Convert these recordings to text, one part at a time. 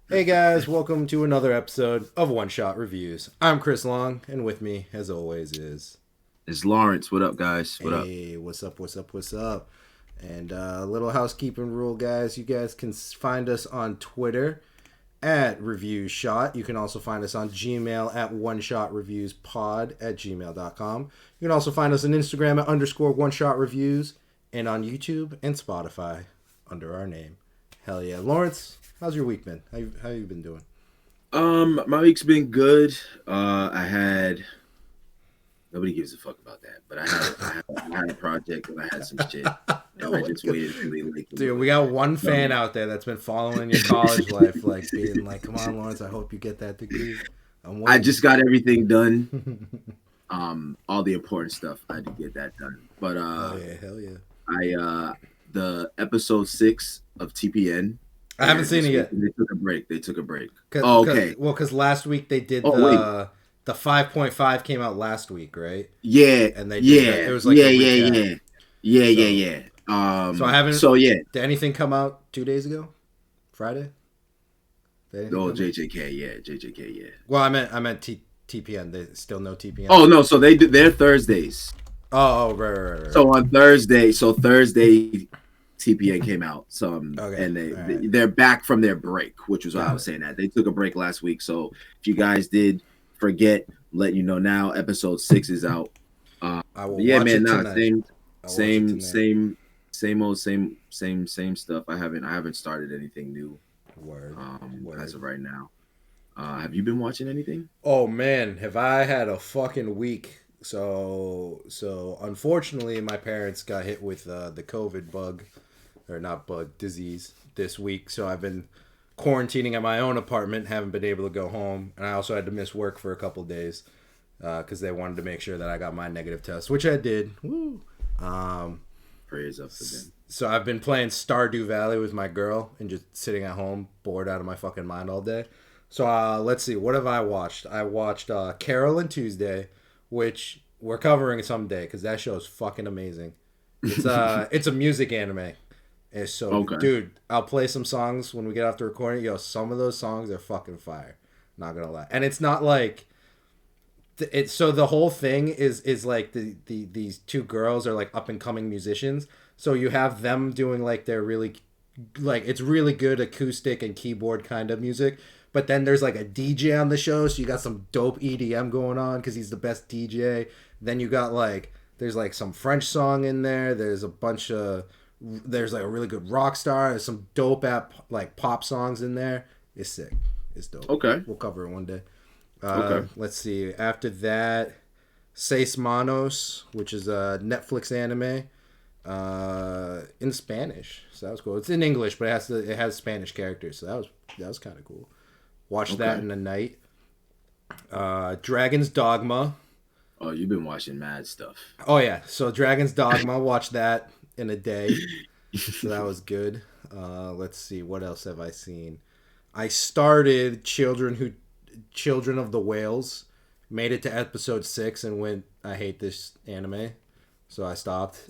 Hey guys, welcome to another episode of One Shot Reviews. I'm Chris Long, and with me, as always, is It's Lawrence. What up, guys? What up? Hey, what's up, what's up, what's up? And a little housekeeping rule, guys. You guys can find us on Twitter at Review Shot. You can also find us on Gmail at One Shot Reviews Pod at gmail.com. You can also find us on Instagram at _ One Shot Reviews and on YouTube and Spotify under our name. Hell yeah. Lawrence, how's your week been? How you been doing? My week's been good. I had nobody gives a fuck about that, but I had a project and I had some shit, No and I one just gives- waited until they like. Dude, we got one fan out there that's been following your college life, like being like, "Come on, Lawrence, I hope you get that degree." I just got everything done. All the important stuff I had to get that done. But Oh yeah, hell yeah! the episode 6 of TPN. I haven't seen it yet. They took a break. They took a break. Okay. Because last week they did Wait. the 5.5 came out last week, right? Yeah. And they did that. It was like a recap. Yeah. So I haven't. So yeah. Did anything come out 2 days ago? Friday. Oh, JJK, yeah. Well, I meant TPN. They still no TPN. Oh no, so they're Thursdays. Oh, right. So on Thursday, TPN came out. Okay, And they're back from their break, which was why I was saying that they took a break last week. So if you guys did forget, let you know now. Episode 6 is out. I will Yeah, watch man. it Nah, tonight. same stuff. I haven't started anything new. Word. As of right now. Have you been watching anything? Oh man, have I had a fucking week. So unfortunately my parents got hit with the COVID bug, or not bug, disease this week. So I've been quarantining at my own apartment, haven't been able to go home, and I also had to miss work for a couple days because they wanted to make sure that I got my negative test, which I did. Woo. Praise up to them. So I've been playing Stardew Valley with my girl and just sitting at home, bored out of my fucking mind all day. So let's see, what have I watched? I watched Carol and Tuesday, which we're covering someday because that show is fucking amazing. It's a music anime. It's so Okay. Dude, I'll play some songs when we get off the recording. Yo, some of those songs are fucking fire. Not gonna lie, and it's not like it's so the whole thing is like these two girls are like up and coming musicians. So you have them doing like their really like it's really good acoustic and keyboard kind of music. But then there's like a DJ on the show, so you got some dope EDM going on because he's the best DJ. Then you got like there's like some French song in there. There's like a really good rock star. There's some dope like pop songs in there. It's sick. It's dope. Okay. We'll cover it one day. Okay. Let's see. After that, Seis Manos, which is a Netflix anime, in Spanish. So that was cool. It's in English, but it has Spanish characters. So that was kind of cool. Watched that in a night. Dragon's Dogma. Oh, you've been watching mad stuff. Oh yeah, so Dragon's Dogma. Watched that in a day. So that was good. Let's see. What else have I seen? I started Children of the Whales, made it to episode 6 and went, I hate this anime, so I stopped.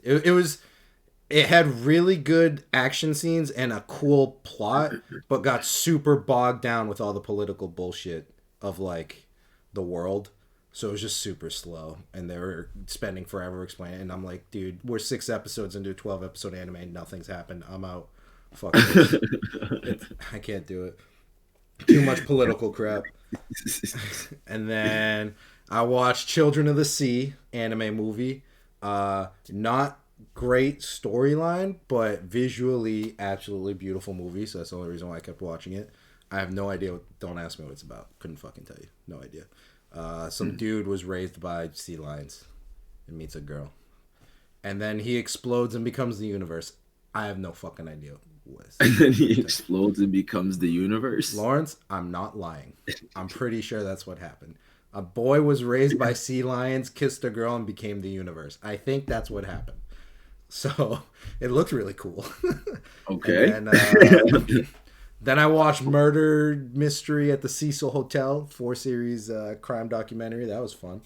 It had really good action scenes and a cool plot, but got super bogged down with all the political bullshit of like the world. So it was just super slow, and they were spending forever explaining. And I'm like, dude, we're 6 episodes into a 12 episode anime, and nothing's happened. I'm out. Fuck it. I can't do it. Too much political crap. And then I watched Children of the Sea anime movie. Not great storyline, but visually absolutely beautiful movie. So that's the only reason why I kept watching it. I have no idea. Don't ask me what it's about. Couldn't fucking tell you. No idea. Some dude was raised by sea lions and meets a girl, and then he explodes and becomes the universe. I have no fucking idea. And then he explodes and becomes the universe. Lawrence, I'm not lying. I'm pretty sure that's what happened. A boy was raised by sea lions, kissed a girl, and became the universe. I think that's what happened. So it looked really cool. Okay. And then I watched Murder Mystery at the Cecil Hotel, 4-series crime documentary. That was fun.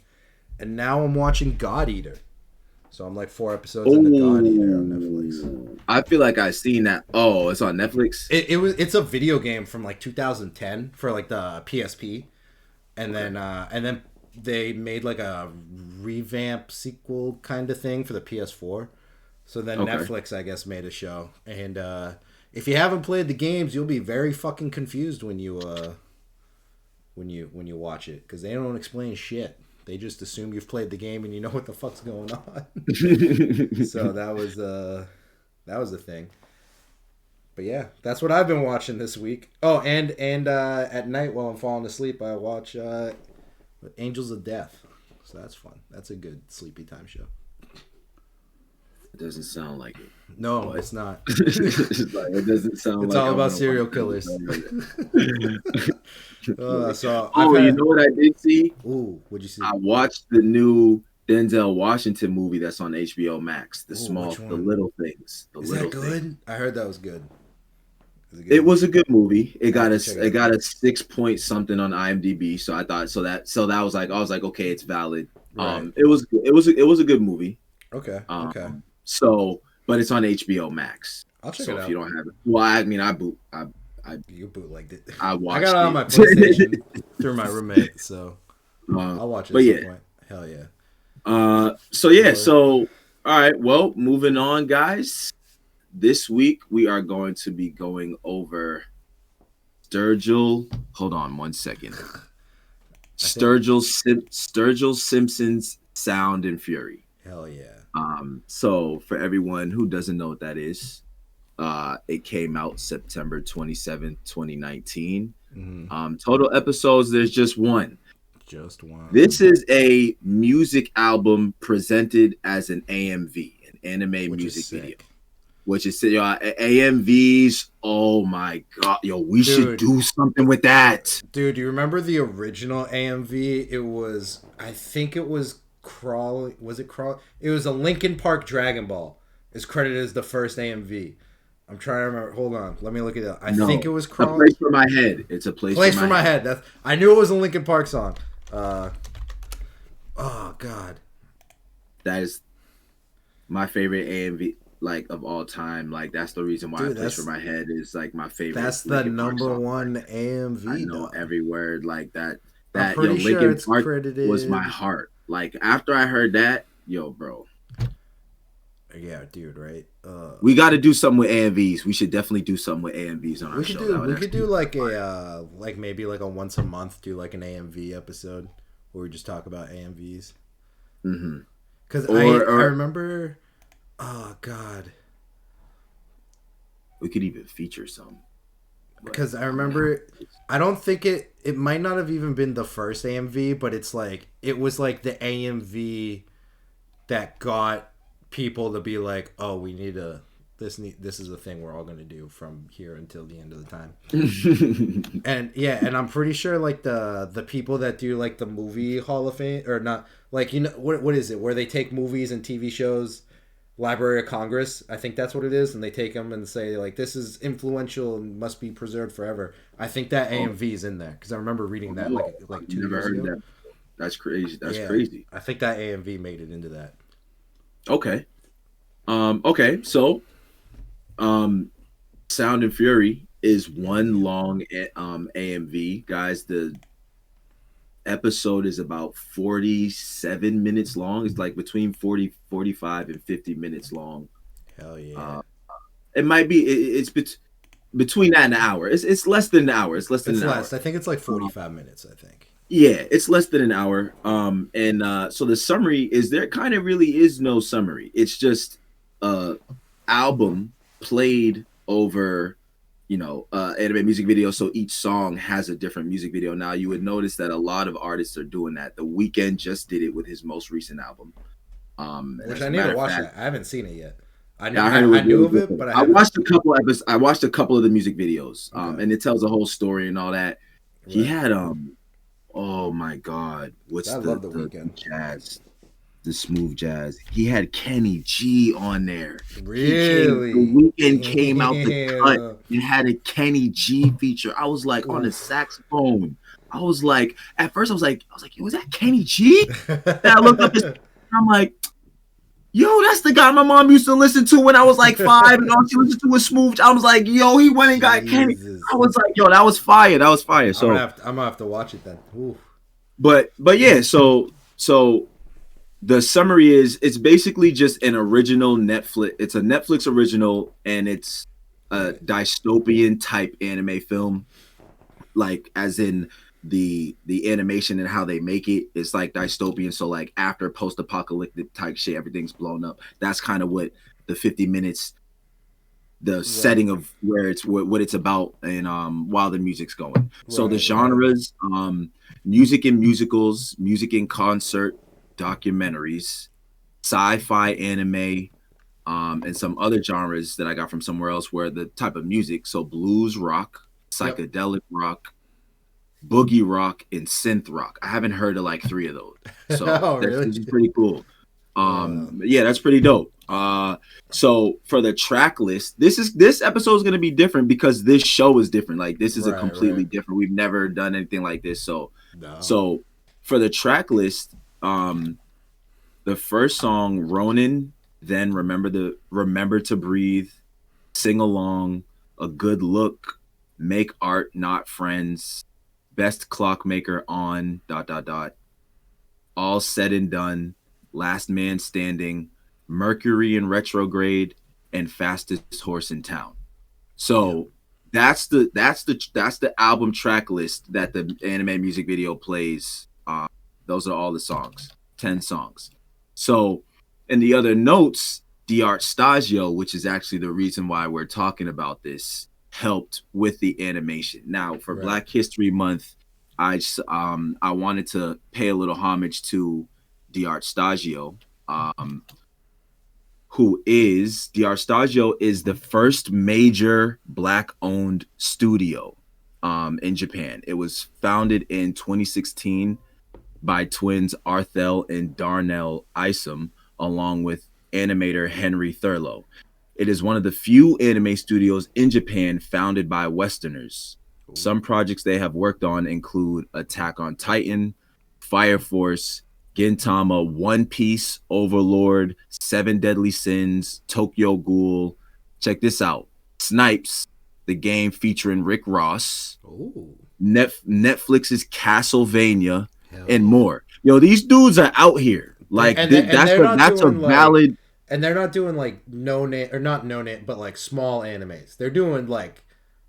And now I'm watching God Eater. So I'm like 4 episodes into God Eater on Netflix. I feel like I've seen that. Oh, it's on Netflix. It's a video game from like 2010 for like the PSP, Okay. and then they made like a revamp sequel kind of thing for the PS4. So then Okay. Netflix, I guess, made a show, and if you haven't played the games, you'll be very fucking confused when you watch it because they don't explain shit. They just assume you've played the game and you know what the fuck's going on. So that was the thing. But yeah, that's what I've been watching this week. Oh, and at night while I'm falling asleep, I watch Angels of Death. So that's fun. That's a good sleepy time show. It doesn't sound like it. No, But it's not. it's like, it doesn't sound It's like all I'm about gonna serial watch killers. it. So I've Oh, you had. know what I did see? Ooh, what'd you I see? watched the new Denzel Washington movie that's on HBO Max. Ooh, which The one? little things, the Is that little things. good? I heard that was good. Is it It good? was a good movie. I have to check it It out. got a 6 point something on IMDb. So I thought so that was like I was like okay, it's valid. Right. It was a good movie. Okay. Okay. So but it's on HBO Max. I'll check So it if you out. don't have it, well, I mean, You bootlegged it. I I got watched it on it. my PlayStation through my roommate, so I'll watch it But at some yeah, point. Hell yeah. so yeah, Or so all right, well, moving on, guys. This week we are going to be going over Sturgill. Hold on one second. I think Sturgill Simpson's Sound and Fury. hell yeah. So for everyone who doesn't know what that is, it came out September 27th, 2019. Mm-hmm. Total episodes, there's just one. Just one. This is a music album presented as an AMV, an anime Which is music video, sick. which is AMVs. Oh my god, yo, we should Dude. do something with that. Dude, do you remember the original AMV? It was I think it was Crawl was it Crawl? It was a Linkin Park Dragon Ball. Is credited as the first AMV. I'm trying to remember. Hold on, let me look it up. I think it No, was a Crawl. place for my head. It's a Place for my head. That's I knew it was a Linkin Park song. Oh god. That is my favorite AMV like of all time. Like that's the reason why Dude, Place for My Head is like my favorite. That's the Linkin Park number song. one I AMV, know dog. every word like that. I'm That yo pretty sure Linkin it's Park was my credited. heart. Like after I heard that, yo, bro, Yeah, dude, right? we got to do something with AMVs. We should definitely do something with AMVs on our show. That would we could actually do be like fun. like maybe like a once a month do like an AMV episode where we just talk about AMVs. Mhm. Cuz I Or remember oh god. we could even feature some. But Because I I'm gonna have remember I don't think it might not have even been the first AMV, but it's like it was like the AMV that got people to be like, "Oh, we need a this is a thing we're all going to do from here until the end of the time." And yeah, and I'm pretty sure like the people that do like the movie Hall of Fame or not like you know what is it where they take movies and TV shows Library of Congress, I think that's what it is, and they take them and say like this is influential and must be preserved forever. I think that oh, AMV is in there because I remember reading that oh, like I've two never years heard ago. that. That's crazy. That's Yeah, crazy. I think that AMV made it into that. Okay. Okay. So, um, Sound and Fury is Hell one yeah. long AMV, guys. The episode is about 47 minutes long. It's like between 40, 45, and 50 minutes long. Hell yeah. Uh, it might be between that and an hour. It's less than an hour. It's less than It's an hour. less. I think it's like Uh, 45 minutes, I think. yeah, it's less than an hour. And so the summary is there kind of really is no summary. It's just a album played over, anime music video. So each song has a different music video. Now you would notice that a lot of artists are doing that. The Weeknd just did it with his most recent album. And Which as I a need to matter of watch fact, that. I haven't seen it yet. yeah, I heard it was I knew really of it, good. but I I haven't. watched a couple episodes. I watched a couple of the music videos, Okay. and it tells a whole story and all that. He Right. had oh my god, what's I love the the weekend. jazz, the smooth jazz? He had Kenny G on there. Really? The Weekend came out the cut Damn. and had a Kenny G feature. I was like on the Oof. saxophone. I was like, at first I was like, was that Kenny G? And I looked up his. I'm like, Yo, that's the guy my mom used to listen to when I was like 5, and all she listened to was Smooth. I was like, yo, he went and got Kenny. Jesus. I was like, yo, that was fire. That was fire. So, I'm gonna have to watch it then. Ooh. but yeah, so the summary is it's basically just an original Netflix. It's a Netflix original, and it's a Right. dystopian type anime film, like as in the animation and how they make it. It's like dystopian. So like after post apocalyptic type shit, everything's blown up. That's kind of what the 50 minutes, the Right. setting of where it's what it's about, and while the music's going. So the Right. Right. genres, music and musicals, music and concert, documentaries, sci-fi, anime, and some other genres that I got from somewhere else where the type of music, so blues rock, Yep. psychedelic rock, boogie rock, and synth rock. I haven't heard of like 3 of those. So Oh, that's really? this is pretty cool. Wow. Yeah, that's pretty dope. So for the track list, this episode is gonna be different because this show is different. Like this is a Right. Right. completely different. We've never done anything like this. So No. so for the track list, the first song, Ronin, then Remember to Breathe, Sing Along, A Good Look, Make Art Not Friends, Best Clockmaker on dot dot dot, All Said and Done, Last Man Standing, Mercury in Retrograde, and Fastest Horse in Town. Yep. So that's the album track list that the anime music video plays. Those are all the songs, 10 songs. So, in the other notes, D'Art Stagio, which is actually the reason why we're talking about this, helped with the animation. Now, for Right. Black History Month, I wanted to pay a little homage to D'Art Stagio, um, who is D'Art Stagio is the first major black-owned studio in Japan. It was founded in 2016 by twins Arthel and Darnell Isom, along with animator Henry Thurlow. It is one of the few anime studios in Japan founded by Westerners. Ooh. Some projects they have worked on include Attack on Titan, Fire Force, Gintama, One Piece, Overlord, Seven Deadly Sins, Tokyo Ghoul. Check this out: Snipes, the game featuring Rick Ross, Ooh. Netflix's Castlevania, Hell and yeah. more. Yo, these dudes are out here. Like And they're not that's a doing like valid. and they're not doing like no name or not no name but like small animes. They're doing like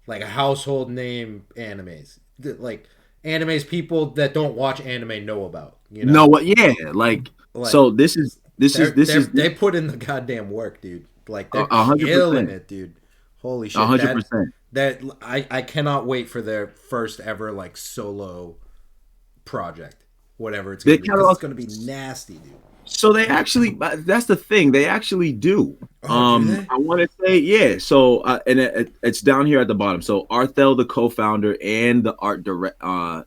a household name animes. Like animes people that don't watch anime know about, you No, know? what? Yeah, like Like so. This is they put in the goddamn work, dude. Like they're a hundred killing percent, it, dude. Holy a shit. hundred That percent. that I cannot wait for their first ever like solo project. Whatever it's They gonna be. kind Because of it's gonna be nasty, dude. so they actually that's the thing they actually do. Oh, do they? I want to say yeah. So and it's down here at the bottom. So Arthel, the co-founder and the art director,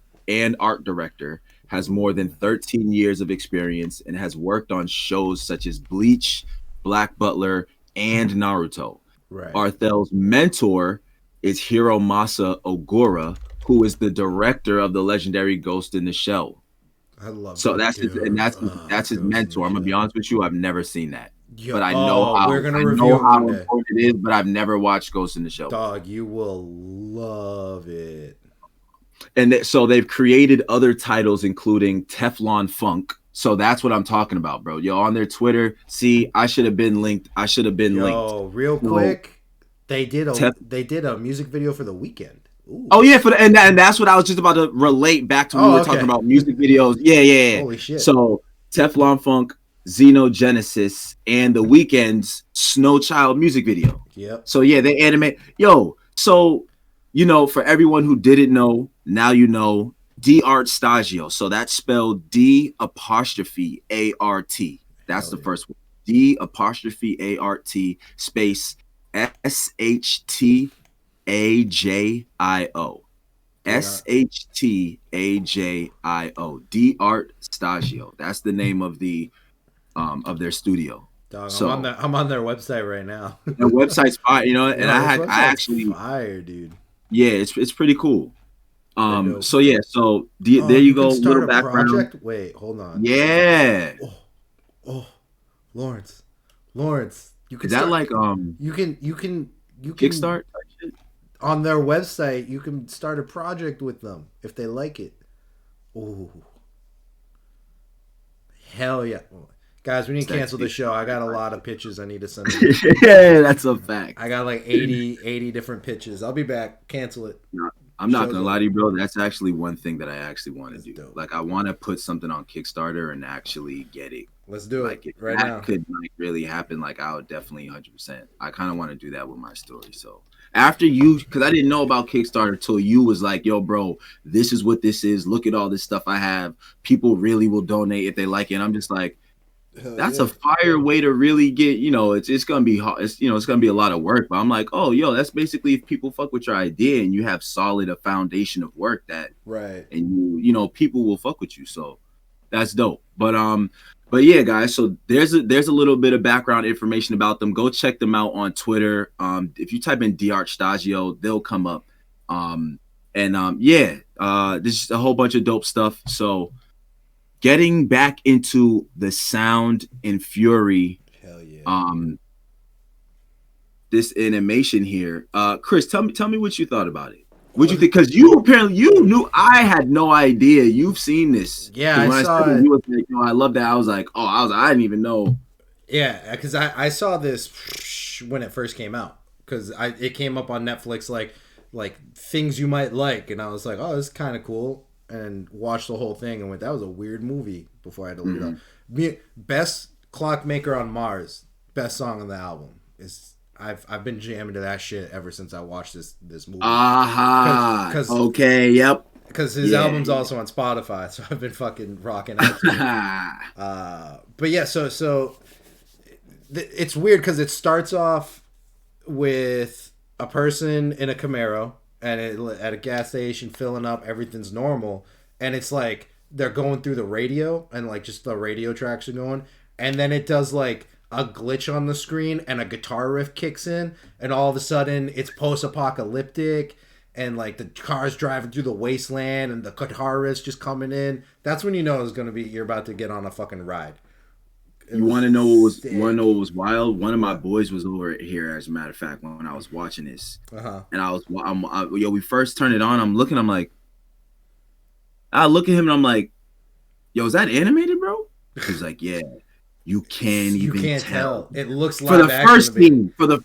has more than 13 years of experience and has worked on shows such as Bleach, Black Butler, and Naruto. Right. Arthel's mentor is Hiromasa Ogura, who is the director of the legendary Ghost in the Shell. I love So good that's his, and dude. that's his Ghost in the mentor. I'm gonna be Shell. honest with you, I've never seen that, Yo, but oh, we're gonna I review know it one how day. important it is. But I've never watched Ghost in the Shell before. Dog, you will love it. And so they've created other titles, including Teflon Funk. So that's what I'm talking about, bro. Yo, on their Twitter, see, I should have been linked. I should have been linked. Yo, real So quick, they did a music video for the weekend. Oh Ooh. yeah, and that's what I was just about to relate back to when we Oh, were talking okay. about music videos. Yeah, yeah, yeah. Holy shit. So Teflon Funk, Xenogenesis, and the Weeknd's Snow Child music video. Yep. So yeah, they animate. Yo, so for everyone who didn't know, now you know. D'Art Stagio. So that's spelled D apostrophe ART. That's Hell the yeah. first one. D apostrophe ART space SHTAJIO. Did not. SHTAJIO. D'Art Stagio. That's the name of their studio. Dog, So I'm on their website right now. their website's fine, and Yo, this I website's actually fire, dude. yeah, it's pretty cool. They're dope. So yeah, so Oh, there you you can go, start little a background. project? Wait, hold on. Yeah. Oh, oh, Lawrence. Lawrence, you can Is that start. like You can Kickstart type shit? on their website. You can start a project with them if they like it. Ooh, hell yeah, guys! We need It's to that cancel the show. I got a lot of Kickstarter. pitches I need to send them. Yeah, that's a fact. I got like 80 different pitches. I'll be back. Cancel it. No, I'm not Show's gonna lie to over. you, bro. That's actually one thing that I actually want to That's do. dope. Like, I want to put something on Kickstarter and actually get it. Let's do it Like, if right that now. could like really happen, like I would definitely 100%. I kind of want to do that with my story. So after you, because I didn't know about Kickstarter till you was like, "Yo, bro, this is what this is. Look at all this stuff I have. People really will donate if they like it." And I'm just like, Hell that's a yeah. fire way to really get, it's gonna be hard. It's gonna be a lot of work, but I'm like, oh, yo, that's basically if people fuck with your idea and you have solid a foundation of work that, Right. and people will fuck with you. So that's dope. But yeah, guys. So there's a little bit of background information about them. Go check them out on Twitter. If you type in D'Archstagio, they'll come up. There's just a whole bunch of dope stuff. So getting back into the sound and fury, Hell yeah. this animation here. Chris, tell me what you thought about it. What you think? Because you knew, I had no idea. You've seen this. Yeah, I When I saw said it. you was like, I love that. I didn't even know. Yeah, because I saw this when it first came out because it came up on Netflix like things you might like, and I was like, oh, this is kind of cool, and watched the whole thing and went, that was a weird movie before I had to look it up. Best Clockmaker on Mars, best song on the album is. I've been jamming to that shit ever since I watched this movie. Aha. Cause, okay. Yep. Because his album's also on Spotify, so I've been fucking rocking out to it. But yeah, so it's weird because it starts off with a person in a Camaro and at a gas station filling up, everything's normal, and it's like they're going through the radio and like just the radio tracks are going, and then it does like a glitch on the screen and a guitar riff kicks in, and all of a sudden it's post-apocalyptic and like the car's driving through the wasteland and the guitar riff's just coming in. That's when you know it's gonna be you're about to get on a fucking ride. You want to know what was wild? One of my boys was over here, as a matter of fact, when I was watching this, and we first turned it on. I'm like, I look at him and I'm like, yo, is that animated, bro? He's like, yeah. You can't even tell. It looks for the first scene, for the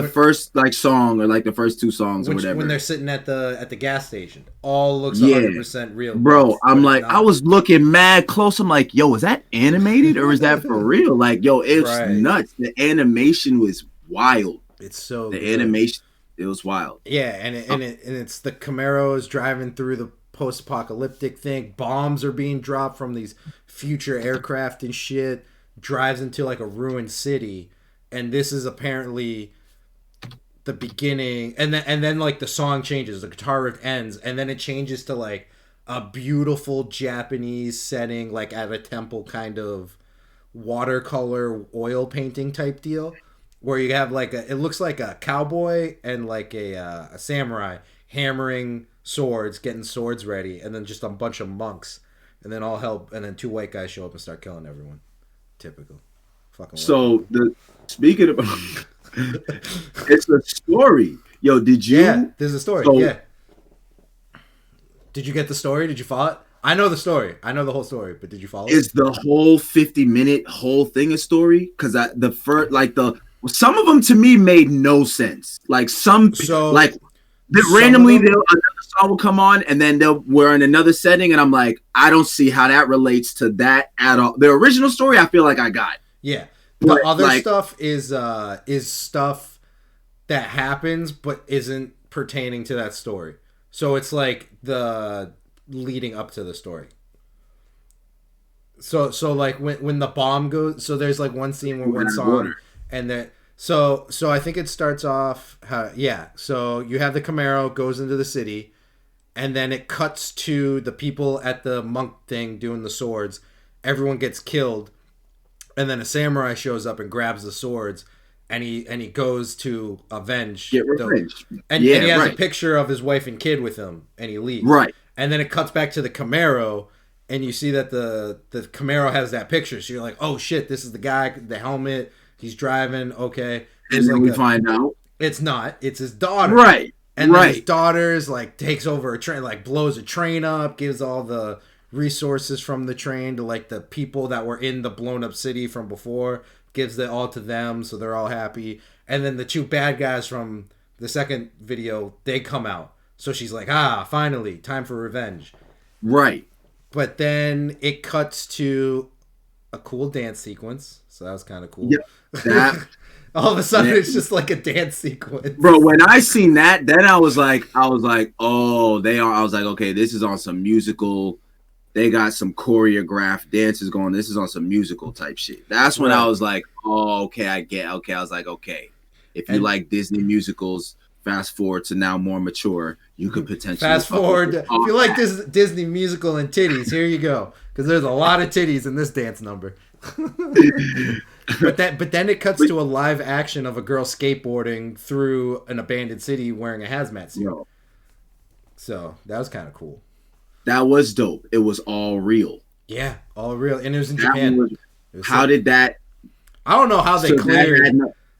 first like song or like the first two songs or whatever. When they're sitting at the gas station, all looks 100% real. Bro, I'm like, I was looking mad close. I'm like, yo, is that animated or is that for real? Like, yo, it's nuts. The animation was wild. It's so the good. Animation, it was wild. Yeah, and it's the Camaros driving through the post-apocalyptic thing. Bombs are being dropped from these future aircraft and shit. Drives into like a ruined city, and this is apparently the beginning. And then like the song changes, the guitar riff ends, and then it changes to like a beautiful Japanese setting, like at a temple, kind of watercolor oil painting type deal, where you have like it looks like a cowboy and like a samurai hammering swords, getting swords ready, and then just a bunch of monks, and then all help, and then two white guys show up and start killing everyone. Typical. Fucking. So speaking of, it's a story. Yo, did you? Yeah, there's a story. Yeah. Did you get the story? Did you follow it? I know the story. I know the whole story, but did you follow it? Is the whole 50-minute whole thing a story? Because some of them to me made no sense. Like randomly another song will come on and then we're in another setting and I'm like, I don't see how that relates to that at all. The original story I feel like I got. Yeah. The other stuff is stuff that happens but isn't pertaining to that story. So it's like the leading up to the story. So like when the bomb goes, so there's like one scene where one song and then So I think it starts off, so you have the Camaro goes into the city, and then it cuts to the people at the monk thing doing the swords. Everyone gets killed, and then a samurai shows up and grabs the swords, and he goes to avenge. Get revenge. And he has a picture of his wife and kid with him, and he leaves. Right. And then it cuts back to the Camaro, and you see that the Camaro has that picture. So you're like, oh shit, this is the guy, the helmet. He's driving. Okay, And there's then like we a. find out. It's not. It's his daughter. Right. And then his Right. daughter's like takes over a train, like blows a train up, gives all the resources from the train to like the people that were in the blown up city from before, gives it all to them, so they're all happy. And then the two bad guys from the second video, they come out. So she's like, finally, time for revenge. Right. But then it cuts to a cool dance sequence. So that was kind of cool. Yep. That all of a sudden, it's just like a dance sequence. Bro, when I seen that, then I was like, oh, they are. I was like, okay, this is on some musical. They got some choreographed dances going. This is on some musical type shit. That's when I was like, oh, okay, I get. Okay, I was like, okay, if you like Disney musicals, fast forward to now more mature, you could potentially fast forward. If you like this Disney musical and titties, here you go, because there's a lot of titties in this dance number. But then it cuts to a live action of a girl skateboarding through an abandoned city wearing a hazmat suit. Yo. So that was kind of cool. That was dope. It was all real. Yeah, all real, and it was in Japan. How did that? I don't know how they cleared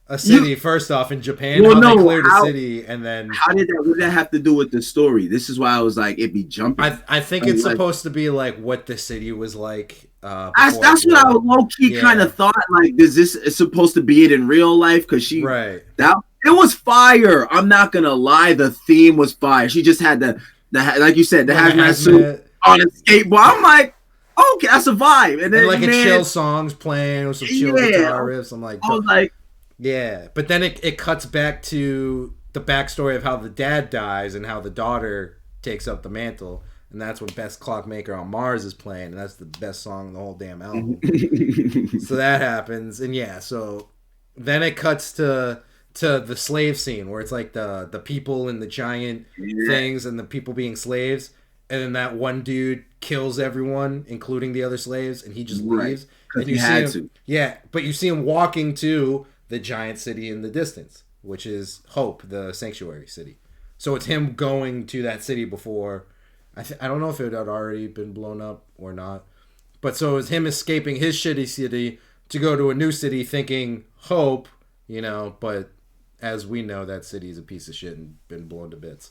a city first off in Japan. Well, they cleared a city, and then how did that? What did that have to do with the story? This is why I was like, it'd be jumping. I think it's supposed to be like what the city was like. That's what I low key kind of thought. Like, is this supposed to be it in real life? Because she that it was fire. I'm not gonna lie, the theme was fire. She just had the like you said, the hazmat suit on a skateboard. I'm like, okay, that's a vibe. And then like a chill songs playing with some chill guitar riffs. I'm like, I was like, yeah. But then it cuts back to the backstory of how the dad dies and how the daughter takes up the mantle. And that's when Best Clockmaker on Mars is playing, and that's the best song in the whole damn album. So that happens, and so then it cuts to the slave scene where it's like the people in the giant things and the people being slaves, and then that one dude kills everyone, including the other slaves, and he just leaves. And you see him, but you see him walking to the giant city in the distance, which is Hope, the sanctuary city. So it's him going to that city before. I don't know if it had already been blown up or not. But so it was him escaping his shitty city to go to a new city thinking Hope, but as we know, that city is a piece of shit and been blown to bits.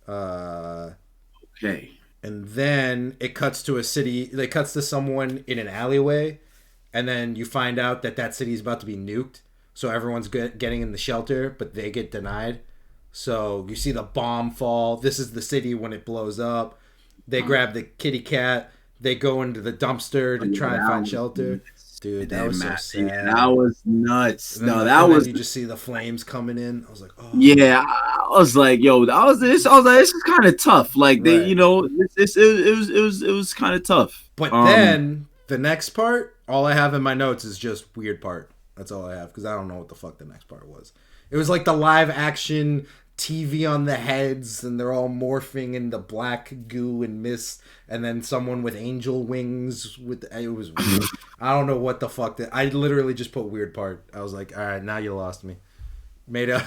Okay. And then it cuts to a city. It cuts to someone in an alleyway. And then you find out that city is about to be nuked. So everyone's getting in the shelter, but they get denied. So you see the bomb fall. This is the city when it blows up. They grab the kitty cat. They go into the dumpster to try and find shelter. Dude, that was so sad. That was nuts. No, that was. You just see the flames coming in. I was like, oh. Yeah, I was like, yo, I was like, this is kind of tough. Like they, it was kind of tough. But then the next part, all I have in my notes is just weird part. That's all I have because I don't know what the fuck the next part was. It was like the live action TV on the heads, and they're all morphing into black goo and mist, and then someone with angel wings. It was weird. I don't know what the fuck that. I literally just put weird part. I was like, all right, now you lost me. Made up.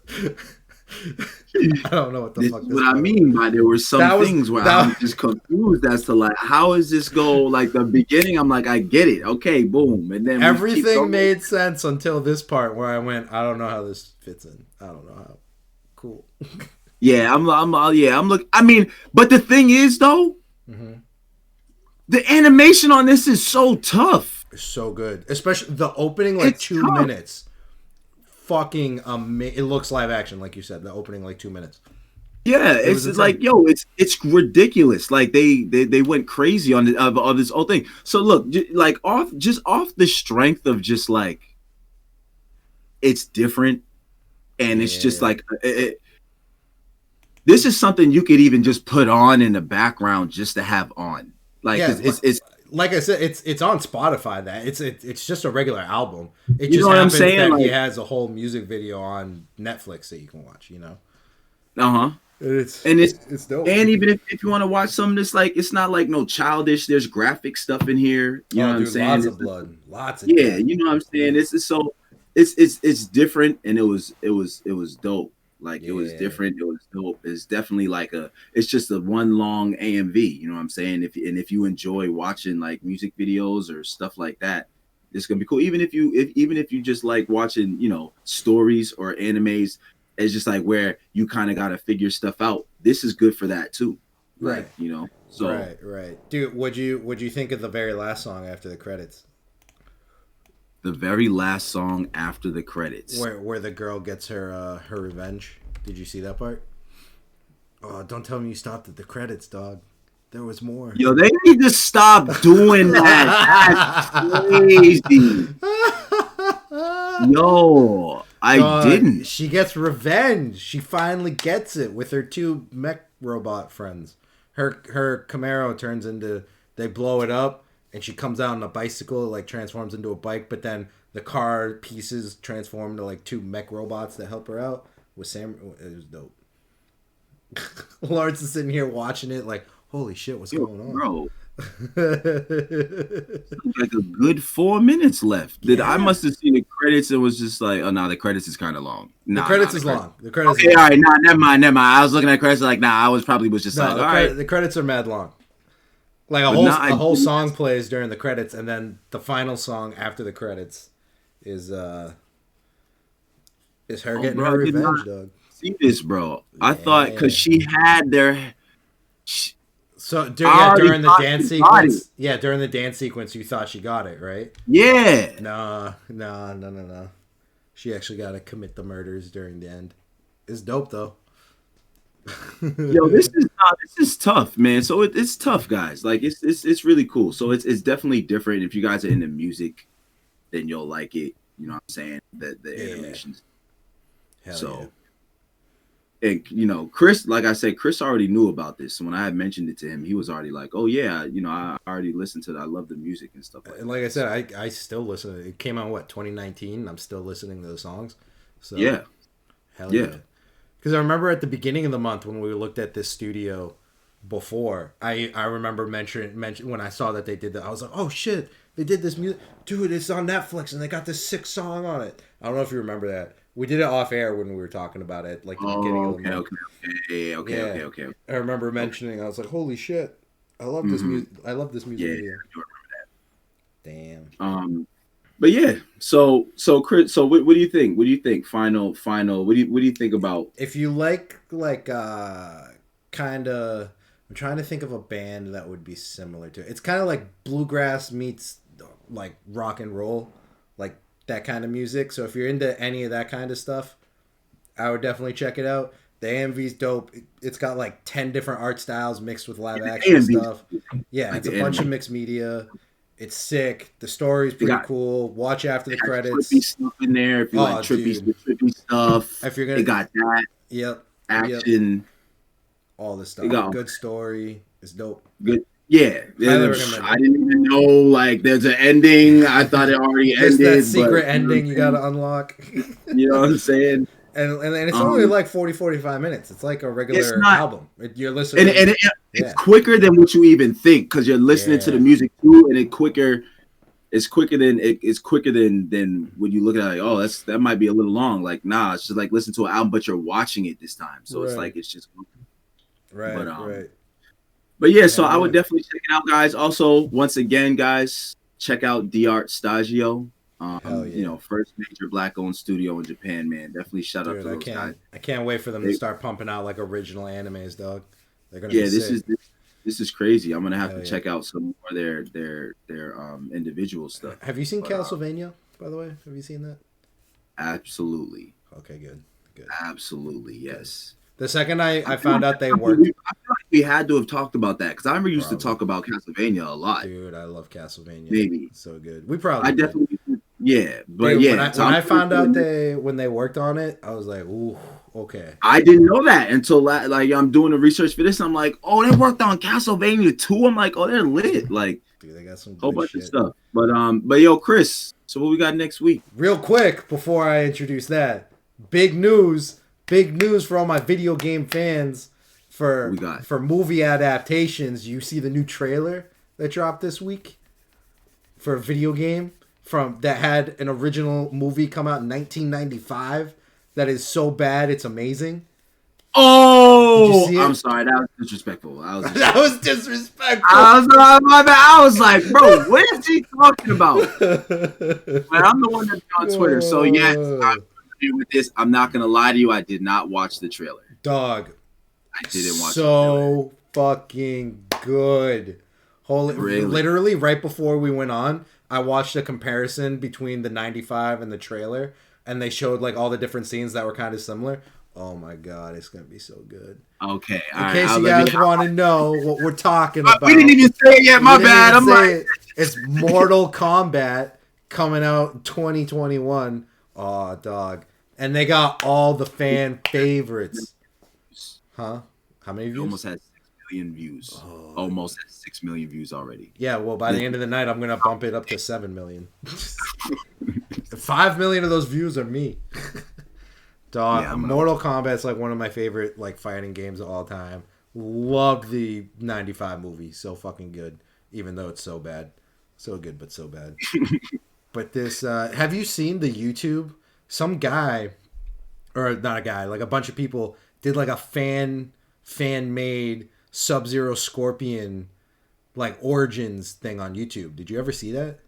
I don't know what the fuck. This what I mean by there were some things where I'm just confused as to like how is this go like the beginning. I'm like, I get it. Okay, boom, and then everything made sense until this part where I went, I don't know how this fits in. I don't know how. Cool. Yeah, I'm looking. I mean, but the thing is though, the animation on this is so tough. It's so good, especially the opening like 2 minutes. Fucking amazing. It looks live action, like you said. The opening like 2 minutes. Yeah, it's like it's ridiculous. Like they went crazy on this whole thing. So look, like off the strength of just like it's different. And it's just like this is something you could even just put on in the background just to have on. Like it's like I said, it's on Spotify. That it's just a regular album. It just happens that like, he has a whole music video on Netflix that you can watch. It's dope. And even if you want to watch some of this, like it's not like no childish. There's graphic stuff in here. You know what I'm saying? Lots of blood. Lots of you know what I'm saying. This is so. It's different and it was dope. Like it was Yeah. different. It was dope. It's definitely like it's just a one long AMV. You know what I'm saying? If you enjoy watching like music videos or stuff like that, it's gonna be cool. Even if you just like watching, stories or animes, it's just like where you kind of gotta figure stuff out. This is good for that too. Right. Like, so Right. Dude, what'd you think of the very last song after the credits? the very last song after the credits. Where the girl gets her revenge. Did you see that part? Oh, don't tell me you stopped at the credits, dog. There was more. Yo, they need to stop doing that. That's crazy. Yo, I Dog, didn't. she gets revenge. She finally gets it with her two mech robot friends. Her Camaro turns into, they blow it up, and she comes out on a bicycle, like transforms into a bike, but then the car pieces transform into like two mech robots that help her out with Sam. It was dope. Lawrence is sitting here watching it like, holy shit, what's going on? Bro, like a good 4 minutes left. I must have seen the credits and was just like, oh no, the credits is kind of long. The credits is long. The credits. Okay, all right, nah, never mind. I was looking at credits like, nah, I was just like, all right. The credits are mad long. Like a whole song plays during the credits, and then the final song after the credits is her getting her revenge, dog. See this, bro. I thought because she had their. So during the dance sequence, during the dance sequence, you thought she got it, right? Yeah. No. She actually got to commit the murders during the end. It's dope though. Yo, this is tough, man. So it's tough, guys. Like it's really cool. So it's definitely different. If you guys are into music, then you'll like it. You know what I'm saying? The animations. Hell so. Yeah. And Chris, like I said, Chris already knew about this. So when I had mentioned it to him, he was already like, "Oh yeah, I already listened to it. I love the music and stuff like that." And like I said, I still listen. It came out 2019. I'm still listening to the songs. So yeah, hell yeah. Because I remember at the beginning of the month when we looked at this studio before, I remember mention when I saw that they did that, I was like, oh shit, they did this music, dude. It's on Netflix and they got this sick song on it. I don't know if you remember that. We did it off air when we were talking about it, like the beginning of the month. Okay. I remember mentioning. I was like, "Holy shit! I love this music. I love this music video." I do remember that. Damn. But yeah. So Chris. So what do you think? What do you think? Final. What do you think about? If you like kind of, I'm trying to think of a band that would be similar to it. It's kind of like bluegrass meets like rock and roll, like that kind of music. So if you're into any of that kind of stuff, I would definitely check it out. The AMV's dope. It's got like 10 different art styles mixed with live action stuff. Yeah, like it's a bunch of mixed media. It's sick. The story's pretty cool. Watch after the credits. Trippy stuff in there. If you like trippy stuff. If you're gonna, they got that. Yep. Action. Yep. All this stuff. Good story. It's dope. Good. Yeah, I didn't even know like there's an ending. I thought it already ended. That secret ending you gotta unlock. You know what I'm saying? And it's only like 45 minutes. It's like a regular album. You're listening, and it's quicker than what you even think because you're listening to the music too, and it's quicker than when you look at it like, oh, that might be a little long. Like, nah, it's just like listen to an album, but you're watching it this time, so it's like it's just right. Right. But yeah, so I would definitely check it out, guys. Also, once again, guys, check out D-Art Stagio. First major black-owned studio in Japan, man. Definitely shout out to those guys. I can't wait for them to start pumping out like original animes, dog. They're gonna be sick. This is crazy. I'm gonna have to check out some more of their individual stuff. Have you seen Castlevania, by the way? Have you seen that? Absolutely. Okay, good. Absolutely, yes. The second I found out they worked, I feel like we had to have talked about that because I remember used to talk about Castlevania a lot. Dude, I love Castlevania. Maybe it's so good. We probably. Definitely. Yeah, but dude, yeah. When I found out when they worked on it, I was like, ooh, okay. I didn't know that until I'm doing the research for this. I'm like, oh, they worked on Castlevania 2. I'm like, oh, they're lit. Like, dude, they got some whole bunch of stuff. But yo, Chris. So what we got next week? Real quick before I introduce that, big news for all my video game fans for movie adaptations. You see the new trailer that dropped this week for a video game that had an original movie come out in 1995 that is so bad it's amazing. Did you Oh, see I'm it? sorry. That was disrespectful. That was disrespectful. My bad. I was like, bro, what is he talking about? But I'm the one that's on Twitter. So, yes, I'm familiar with this. I'm not going to lie to you. I did not watch the trailer. Dog, I didn't watch the trailer. so fucking good. Holy, Really? literally right before we went on, I watched a comparison between the 95 and the trailer, and they showed like all the different scenes that were kind of similar. Oh my god, it's gonna be so good. Okay. In case you guys want to know what we're talking about, we didn't even say it yet. My bad. I'm like, it's Mortal Kombat coming out in 2021. Oh, dog. And they got all the fan favorites. Huh? How many views? Almost had 6 million views. Oh, almost had 6 million views already. Yeah, well, by the end of the night, I'm going to bump it up to 7 million. 5 million of those views are me. Dog, yeah, Mortal Kombat's like one of my favorite like fighting games of all time. Loved the 95 movie. So fucking good. Even though it's so bad. So good, but so bad. But this, have you seen the YouTube? Some guy, or not a guy, like a bunch of people did like a fan-made Sub-Zero Scorpion like origins thing on YouTube. Did you ever see that?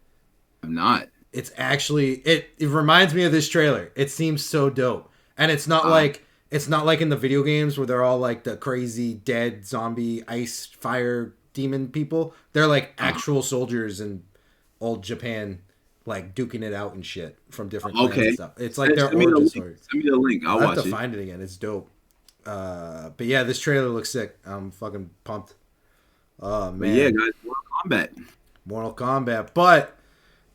I'm not. It's actually, it reminds me of this trailer. It seems so dope. And it's not like in the video games where they're all like the crazy dead zombie ice fire demon people. They're like actual soldiers in old Japan, like duking it out and shit from different clans and stuff. It's like their origin story. Send me the link. I'll watch it. Have to find it again. It's dope. But yeah, this trailer looks sick. I'm fucking pumped. Oh man. But yeah, guys, Mortal Kombat. But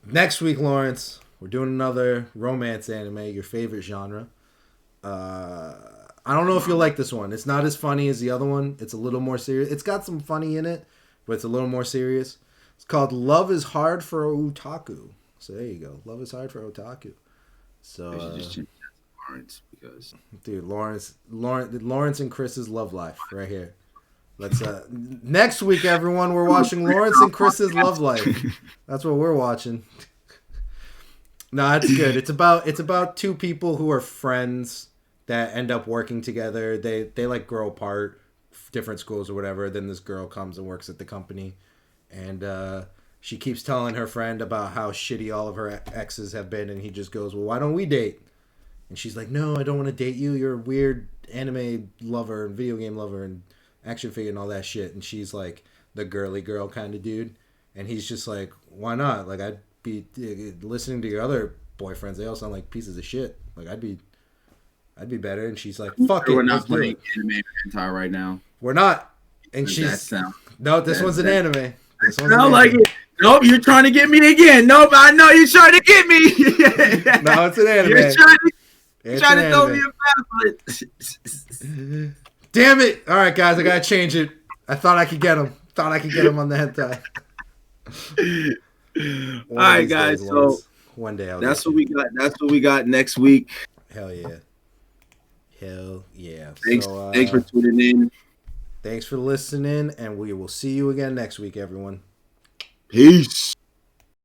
next week, Lawrence, we're doing another romance anime, your favorite genre. I don't know if you'll like this one. It's not as funny as the other one. It's a little more serious. It's got some funny in it, but it's a little more serious. It's called Love is Hard for Otaku. So there you go. Love is Hard for Otaku. So just change that to Lawrence because dude, Lawrence and Chris's love life right here. Let's next week, everyone, we're watching Lawrence and Chris's love life. That's what we're watching. No, it's good. It's about two people who are friends that end up working together. They like grow apart, different schools or whatever. Then this girl comes and works at the company, and she keeps telling her friend about how shitty all of her exes have been, and he just goes, "Well, why don't we date?" And she's like, "No, I don't want to date you. You're a weird anime lover and video game lover and action figure and all that shit." And she's like the girly girl kind of dude, and he's just like, "Why not? Like I'd be listening to your other boyfriends. They all sound like pieces of shit. Like I'd be better." And she's like, "Fuck it, we're not playing anime hentai right now. We're not." And she's no, this one's an anime. This one's an like anime. It. Nope, you're trying to get me again. Nope, I know you're trying to get me. No, it's an anime. You're trying to throw me a pamphlet. Damn it! All right, guys, I gotta change it. I thought I could get him. On the hentai. All right, guys. So one day that's what we got. That's what we got next week. Hell yeah. Thanks for tuning in. Thanks for listening, and we will see you again next week, everyone. Peace.